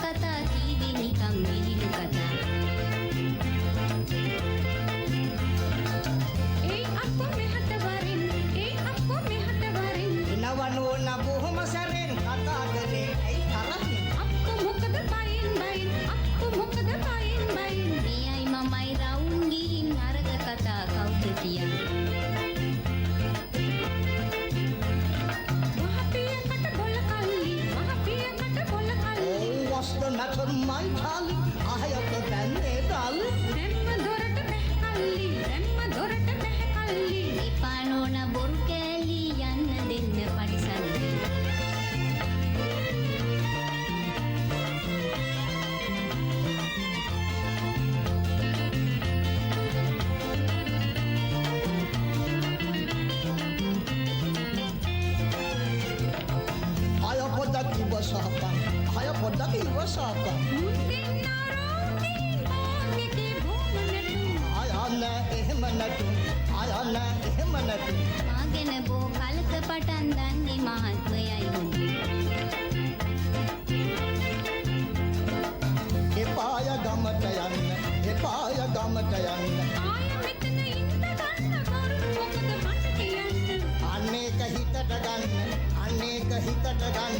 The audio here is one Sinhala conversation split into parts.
කතා කීවේ නිකම් විහිළු කතා. ඒ අප්පෝ මෙහට වරින් ඒ අප්පෝ මෙහට වරින් නවනෝන බොහොම සැරෙන් කතා කරේ ඇයි තරහින් අප්පෝ මොකද බයින් බයින් අප්පෝ මොකද බයින් බයින් මෙයයි මමයි රවුම් ගිහින් අරග කතා කවුද කියන්නේ. What's the matter, my darling? I have the band, darling. දැම්ම දොරට පැහැකල්ලි දැම්ම දොරට පැහැකල්ලි එපා නෝන බොරු කෑලි යන්න දෙන්න පරිසල්ලි. I put that you was up. I put that you was up. මාගෙන බෝ කලක පටන් දන්නේ මහත්මයයි හොඳේ. එපාය ගමට යන්න එපාය ගමට යන්න ආය මෙතන ඉන්න ගන්න කරු මොකද මට කියන්න. අනේක හිතට ගන්න අනේක හිතට ගන්න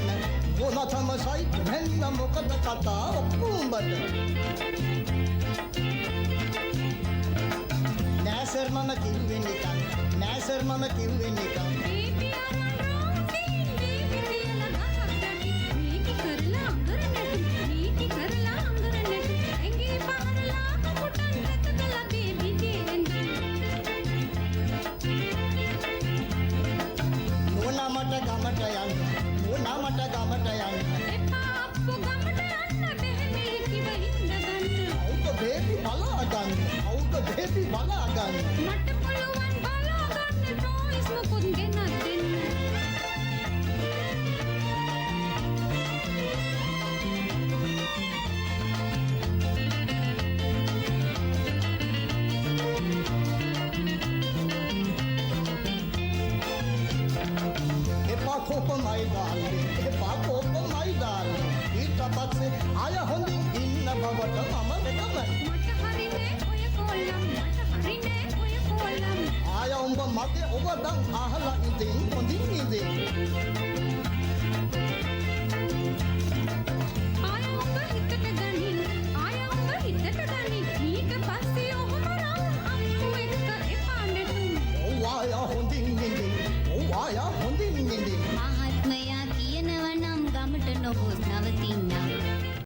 මොනතම සයිත් වෙන්න මොකද කතා ඔක්කොඹට නෑසර් මම කිව්වේ නිකන් නෑසර් මම කිව්වේ නිකන් බේබි අරන් රෝටින් බේබි කියලා ගහක් දැටි මේක කරලා අඟර නැටි මේක කරලා අඟර නැටි එංගේ පහරලා කපුටන් රැතකලා බේබි දෙන්න. මොනා මට ගමට යන්න මොනා මට ගමට යන්න එපා අප්පෝ ගමට යන්න බෙහෙමි කිව හින්ද ගන්න. අවුක බේබි බලා ගන්න අවුක බේබි බලා ගන්න මට පුළුවන් බලා ගන්න ටොයිස් මොකොත් ගෙනත් දෙන්න. එපා කොපමයි දාන්නේ එපා කොපමයි දාන්නේ ඊට පස්සේ ආය හොඳින් ඉන්න බවට මම වෙනමයි මට හරිනේ ඔය කොල්ලම් මට හරිනේ ඔය කොල්ලම් ආය උඹ මගේ ඔබදන් අහලා ඉතින් හොඳින් ඉඳින් ආය උඹ හිතට ගනින් ආය උඹ හිතට ගනින් ඊට පස්සේ ඔහොම රම් අම්මු එක්ක එපා නෙතුම්. ඔව් ආය හොඳින් ඉඳින් ඔව් ආය